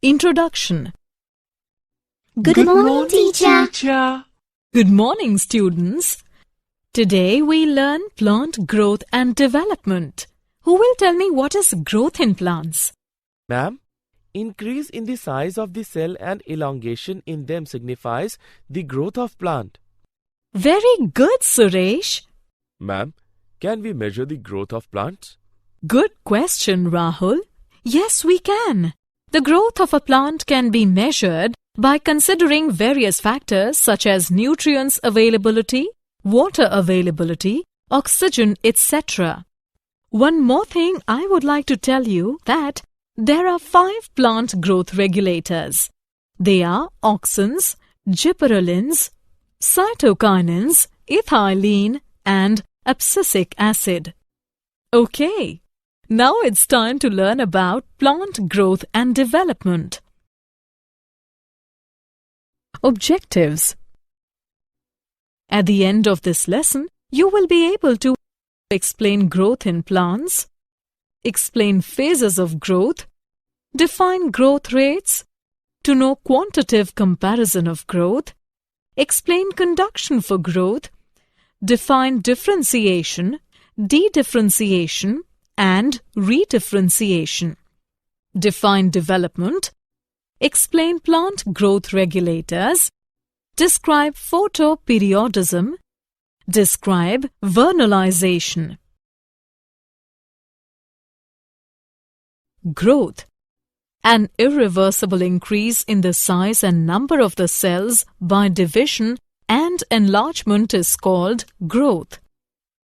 Introduction. Good morning, teacher. Good morning, students. Today we learn plant growth and development. Who will tell me what is growth in plants? Ma'am, increase in the size of the cell and elongation in them signifies the growth of plant. Very good, Suresh. Ma'am, can we measure the growth of plants? Good question, Rahul. Yes, we can. The growth of a plant can be measured by considering various factors such as nutrients availability, water availability, oxygen, etc. One more thing I would like to tell you that there are 5 plant growth regulators. They are auxins, gibberellins, cytokinins, ethylene and abscisic acid. Okay, now it's time to learn about plant growth and development. Objectives. At the end of this lesson, you will be able to explain growth in plants, explain phases of growth, define growth rates, to know quantitative comparison of growth, explain conduction for growth, define differentiation, dedifferentiation, and redifferentiation. Define development, explain plant growth regulators, describe photoperiodism, describe vernalization. Growth. An irreversible increase in the size and number of the cells by division and enlargement is called growth.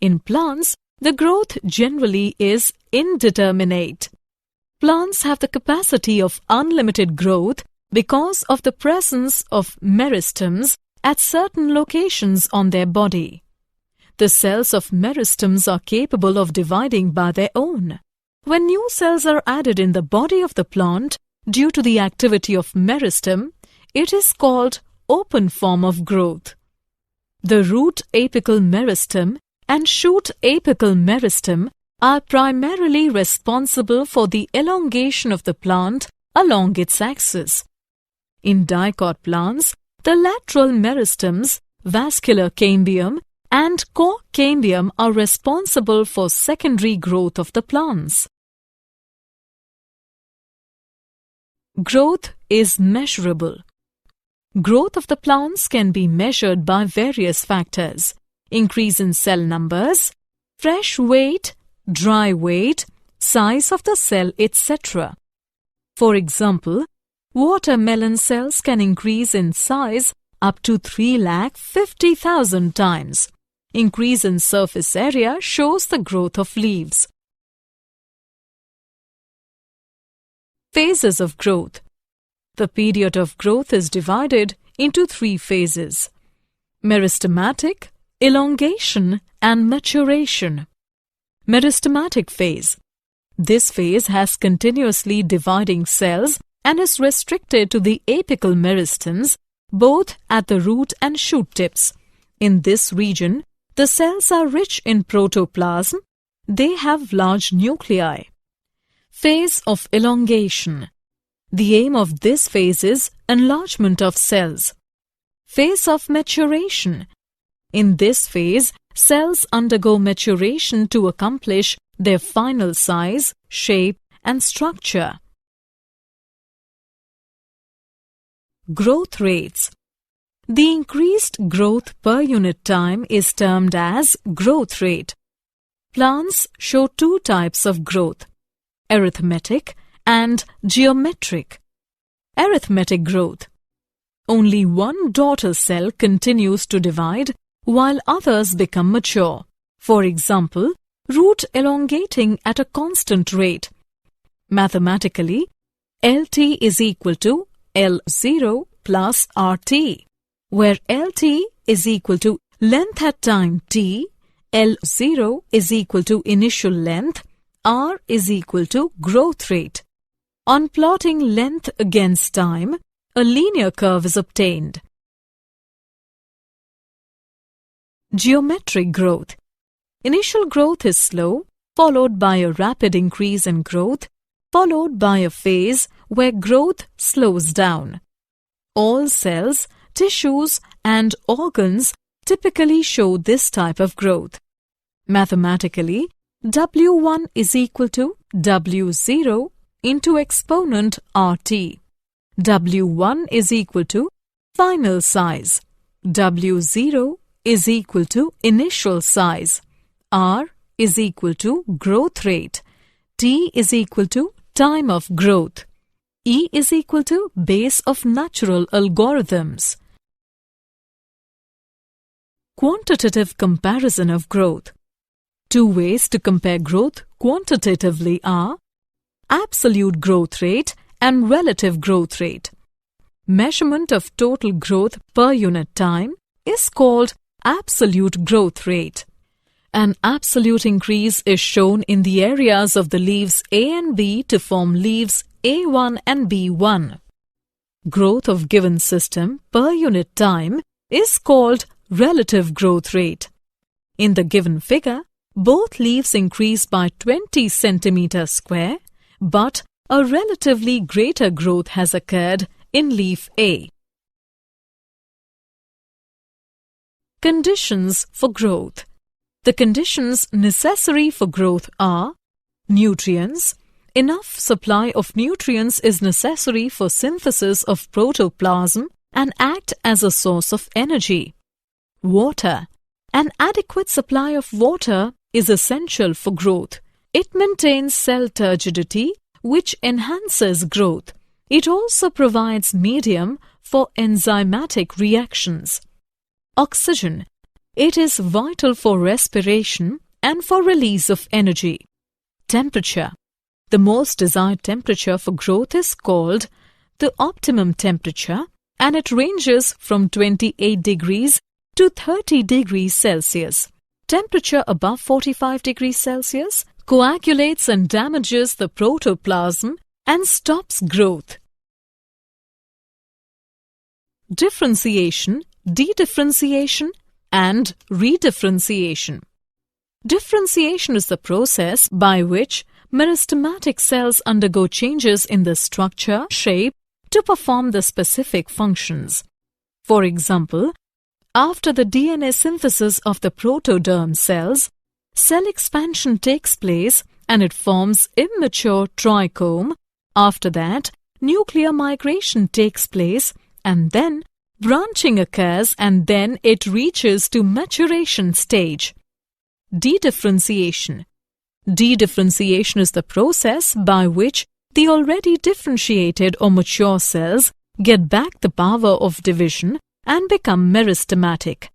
In plants, the growth generally is indeterminate. Plants have the capacity of unlimited growth because of the presence of meristems at certain locations on their body. The cells of meristems are capable of dividing by their own. When new cells are added in the body of the plant due to the activity of meristem, it is called open form of growth. The root apical meristem and shoot apical meristem are primarily responsible for the elongation of the plant along its axis. In dicot plants, the lateral meristems, vascular cambium, and core cambium are responsible for secondary growth of the plants. Growth is measurable. Growth of the plants can be measured by various factors: increase in cell numbers, fresh weight, dry weight, size of the cell, etc. For example, watermelon cells can increase in size up to 350,000 times. Increase in surface area shows the growth of leaves. Phases of growth. The period of growth is divided into 3 phases: meristematic, elongation, and maturation. Meristematic phase. This phase has continuously dividing cells and is restricted to the apical meristems, both at the root and shoot tips. In this region, the cells are rich in protoplasm. They have large nuclei. Phase of elongation. The aim of this phase is enlargement of cells. Phase of maturation. In this phase, cells undergo maturation to accomplish their final size, shape, and structure. Growth rates. The increased growth per unit time is termed as growth rate. Plants show 2 types of growth: arithmetic and geometric. Arithmetic growth. Only one daughter cell continues to divide while others become mature. For example, root elongating at a constant rate. Mathematically, LT is equal to L0 plus RT, where LT is equal to length at time t, L0 is equal to initial length, R is equal to growth rate. On plotting length against time, a linear curve is obtained. Geometric growth. Initial growth is slow, followed by a rapid increase in growth. followed by a phase where growth slows down. All cells, tissues, and organs typically show this type of growth. Mathematically, W1 is equal to W0 into exponent RT. W1 is equal to final size. W0 is equal to initial size. R is equal to growth rate. T is equal to time of growth. E is equal to base of natural algorithms. Quantitative comparison of growth. Two ways to compare growth quantitatively are absolute growth rate and relative growth rate. Measurement of total growth per unit time is called absolute growth rate. An absolute increase is shown in the areas of the leaves A and B to form leaves A1 and B1. Growth of given system per unit time is called relative growth rate. In the given figure, both leaves increase by 20 centimeter square, but a relatively greater growth has occurred in leaf A. Conditions for growth. The conditions necessary for growth are nutrients. Enough supply of nutrients is necessary for synthesis of protoplasm and act as a source of energy. Water. An adequate supply of water is essential for growth. It maintains cell turgidity, which enhances growth. It also provides medium for enzymatic reactions. Oxygen. It is vital for respiration and for release of energy. Temperature. The most desired temperature for growth is called the optimum temperature, and it ranges from 28 degrees to 30 degrees Celsius. Temperature above 45 degrees Celsius coagulates and damages the protoplasm and stops growth. Differentiation, dedifferentiation, and redifferentiation. Differentiation is the process by which meristematic cells undergo changes in the structure, shape, to perform the specific functions. For example, after the DNA synthesis of the protoderm cells, cell expansion takes place and it forms immature trichome. After that, nuclear migration takes place and then branching occurs and then it reaches to maturation stage. Dedifferentiation. Dedifferentiation is the process by which the already differentiated or mature cells get back the power of division and become meristematic.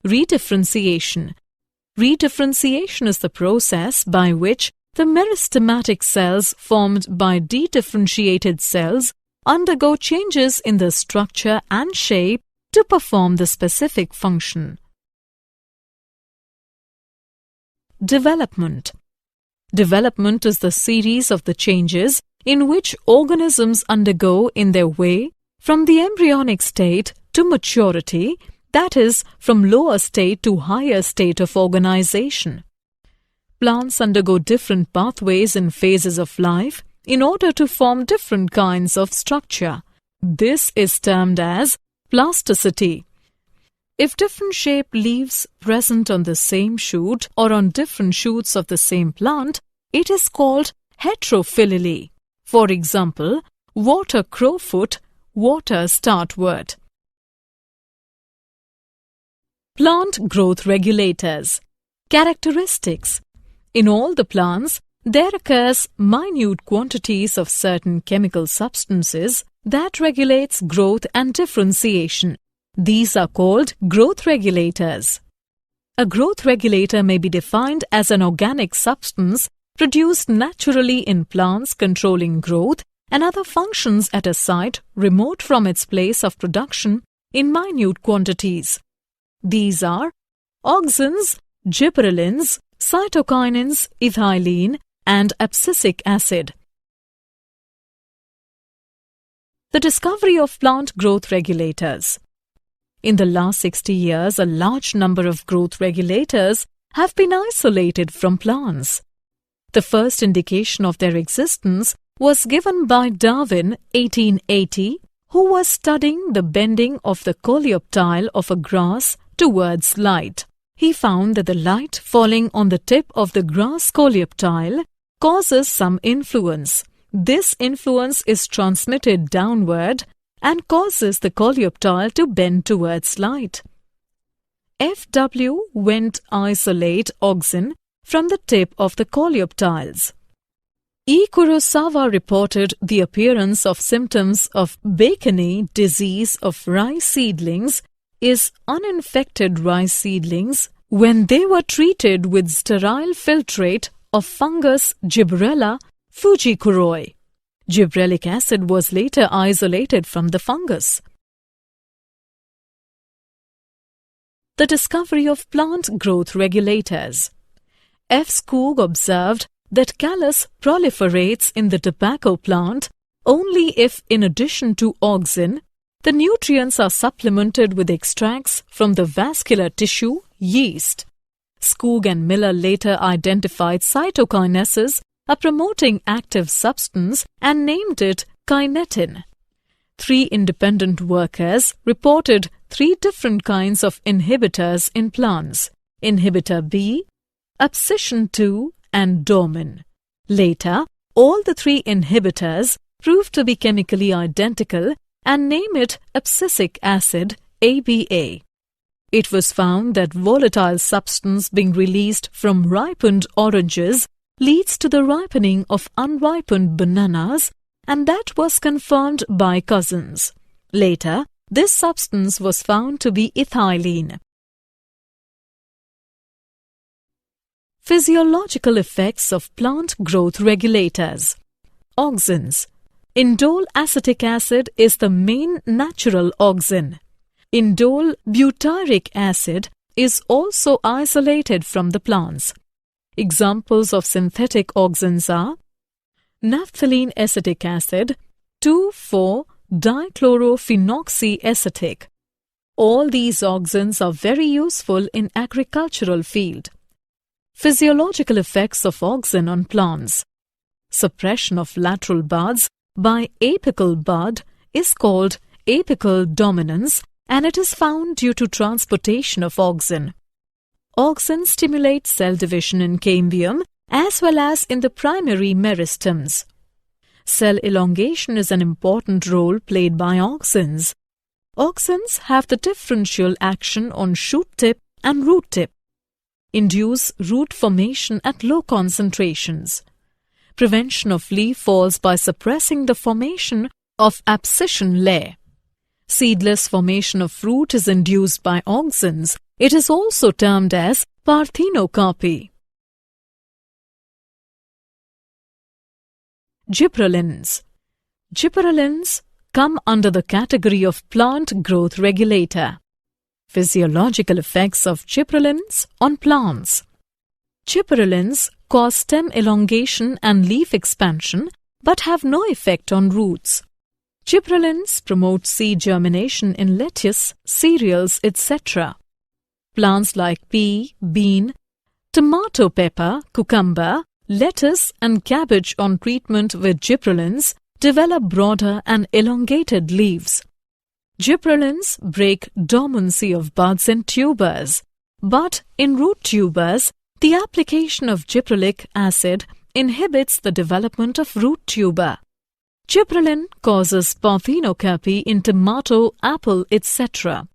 Redifferentiation. Redifferentiation is the process by which the meristematic cells formed by dedifferentiated cells undergo changes in the structure and shape to perform the specific function. Development. Development is the series of the changes in which organisms undergo in their way from the embryonic state to maturity, that is, from lower state to higher state of organization. Plants undergo different pathways in phases of life in order to form different kinds of structure. This is termed as plasticity. If different shaped leaves present on the same shoot or on different shoots of the same plant, it is called heterophyly. For example, water crowfoot, water startwort. Plant growth regulators. Characteristics. In all the plants, there occurs minute quantities of certain chemical substances that regulates growth and differentiation. These are called growth regulators. A growth regulator may be defined as an organic substance produced naturally in plants controlling growth and other functions at a site remote from its place of production in minute quantities. These are auxins, gibberellins, cytokinins, ethylene, and abscisic acid. The discovery of plant growth regulators. In the last 60 years, a large number of growth regulators have been isolated from plants. The first indication of their existence was given by Darwin 1880, who was studying the bending of the coleoptile of a grass towards light. He found that the light falling on the tip of the grass coleoptile causes some influence. This influence is transmitted downward and causes the coleoptile to bend towards light. F.W. went isolate oxen from the tip of the coleoptiles. E. Kurosawa reported the appearance of symptoms of Bacony disease of rice seedlings is uninfected rice seedlings when they were treated with sterile filtrate of fungus Gibberella fujikuroi. Gibberellic acid was later isolated from the fungus. The discovery of plant growth regulators. F. Skoog observed that callus proliferates in the tobacco plant only if, in addition to auxin, the nutrients are supplemented with extracts from the vascular tissue, yeast. Skoog and Miller later identified cytokinesis, a promoting active substance, and named it kinetin. 3 independent workers reported 3 different kinds of inhibitors in plants: inhibitor B, abscission 2, and dormin. Later, all the 3 inhibitors proved to be chemically identical and name it abscisic acid, ABA. It was found that volatile substance being released from ripened oranges leads to the ripening of unripened bananas, and that was confirmed by Cousins. Later, this substance was found to be ethylene. Physiological effects of plant growth regulators. Auxins. Indole acetic acid is the main natural auxin. Indole butyric acid is also isolated from the plants. Examples of synthetic auxins are naphthalene acetic acid, 2,4-dichlorophenoxyacetic. All these auxins are very useful in agricultural field. Physiological effects of auxin on plants. Suppression of lateral buds by apical bud is called apical dominance, and it is found due to transportation of auxin. Auxin stimulate cell division in cambium as well as in the primary meristems. Cell elongation is an important role played by auxins. Auxins have the differential action on shoot tip and root tip. Induce root formation at low concentrations. Prevention of leaf falls by suppressing the formation of abscission layer. Seedless formation of fruit is induced by auxins. It is also termed as parthenocarpy. Gibberellins. Gibberellins come under the category of plant growth regulator. Physiological effects of gibberellins on plants. Gibberellins cause stem elongation and leaf expansion but have no effect on roots. Gibberellins promote seed germination in lettuce, cereals, etc. Plants like pea, bean, tomato pepper, cucumber, lettuce and cabbage on treatment with gibberellins develop broader and elongated leaves. Gibberellins break dormancy of buds and tubers, but in root tubers, the application of gibberellic acid inhibits the development of root tuber. Gibberellin causes parthenocarpy in tomato, apple, etc.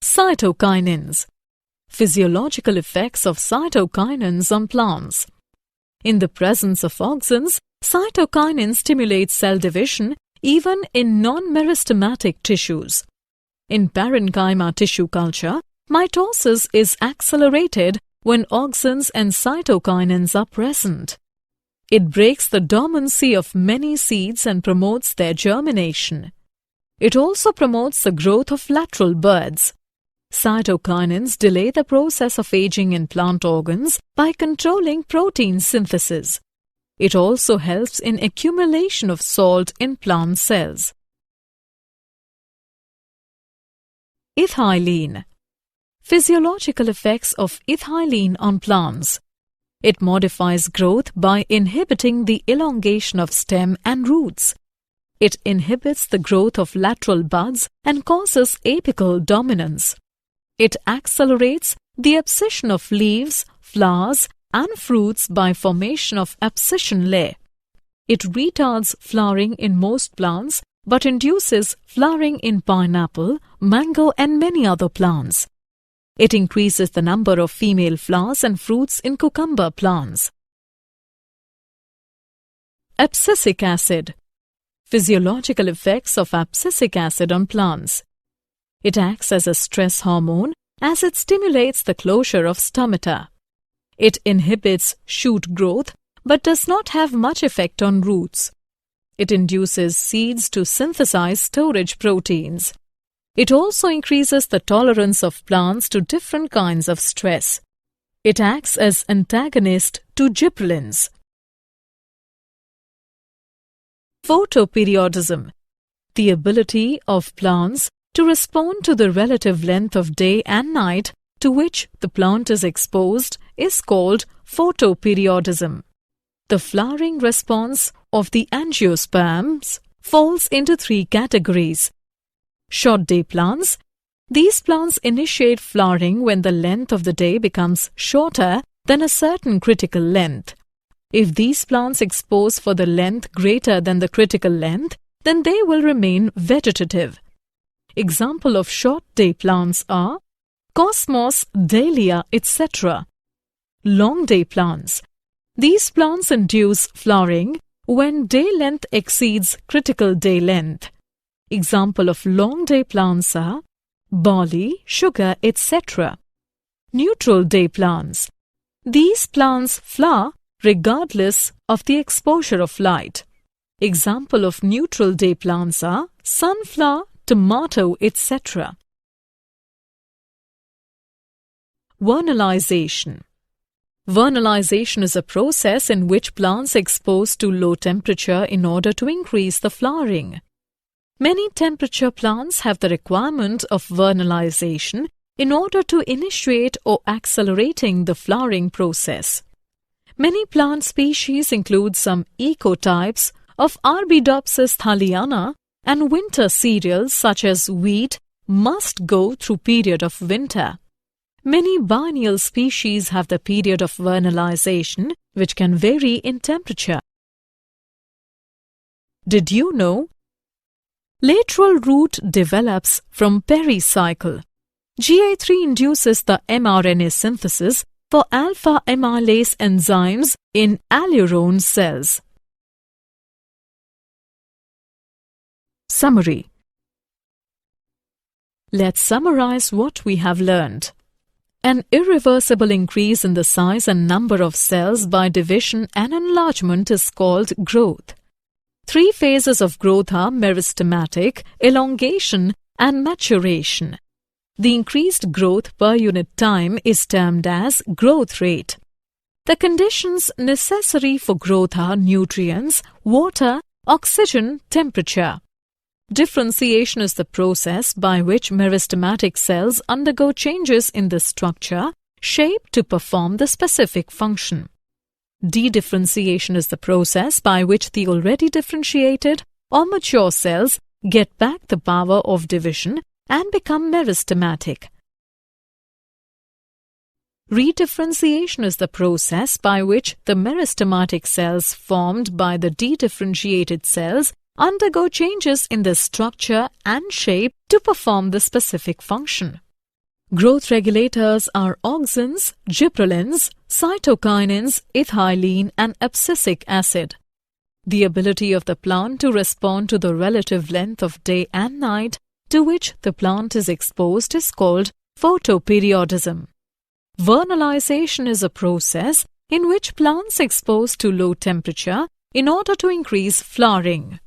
Cytokinins. Physiological effects of cytokinins on plants. In the presence of auxins, cytokinin stimulates cell division even in non-meristematic tissues. In parenchyma tissue culture, mitosis is accelerated when auxins and cytokinins are present. It breaks the dormancy of many seeds and promotes their germination. It also promotes the growth of lateral buds. Cytokinins delay the process of aging in plant organs by controlling protein synthesis. It also helps in accumulation of salt in plant cells. Ethylene. Physiological effects of ethylene on plants. It modifies growth by inhibiting the elongation of stem and roots. It inhibits the growth of lateral buds and causes apical dominance. It accelerates the abscission of leaves, flowers, and fruits by formation of abscission layer. It retards flowering in most plants but induces flowering in pineapple, mango, and many other plants. It increases the number of female flowers and fruits in cucumber plants. Abscisic acid. Physiological effects of abscisic acid on plants. It acts as a stress hormone as it stimulates the closure of stomata. It inhibits shoot growth but does not have much effect on roots. It induces seeds to synthesize storage proteins. It also increases the tolerance of plants to different kinds of stress. It acts as antagonist to gibberellins. Photoperiodism. The ability of plants to respond to the relative length of day and night to which the plant is exposed is called photoperiodism. The flowering response of the angiosperms falls into three categories. Short day plants. These plants initiate flowering when the length of the day becomes shorter than a certain critical length. If these plants expose for the length greater than the critical length, then they will remain vegetative. Example of short day plants are cosmos, dahlia, etc. Long day plants. These plants induce flowering when day length exceeds critical day length. Example of long day plants are barley, sugar, etc. Neutral day plants. These plants flower regardless of the exposure of light. Example of neutral day plants are sunflower, tomato, etc. Vernalization. Vernalization is a process in which plants expose to low temperature in order to increase the flowering. Many temperature plants have the requirement of vernalization in order to initiate or accelerating the flowering process. Many plant species include some ecotypes of Arabidopsis thaliana, and winter cereals such as wheat must go through period of winter. Many biennial species have the period of vernalization, which can vary in temperature. Did you know? Lateral root develops from pericycle. GA3 induces the mRNA synthesis for alpha amylase enzymes in allurone cells. Summary. Let's summarize what we have learned. An irreversible increase in the size and number of cells by division and enlargement is called growth. Three phases of growth are meristematic, elongation, and maturation. The increased growth per unit time is termed as growth rate. The conditions necessary for growth are nutrients, water, oxygen, temperature. Differentiation is the process by which meristematic cells undergo changes in the structure, shape to perform the specific function. Dedifferentiation is the process by which the already differentiated or mature cells get back the power of division and become meristematic. Redifferentiation is the process by which the meristematic cells formed by the dedifferentiated cells undergo changes in their structure and shape to perform the specific function. Growth regulators are auxins, gibberellins, cytokinins, ethylene, and abscisic acid. The ability of the plant to respond to the relative length of day and night to which the plant is exposed is called photoperiodism. Vernalization is a process in which plants expose to low temperature in order to increase flowering.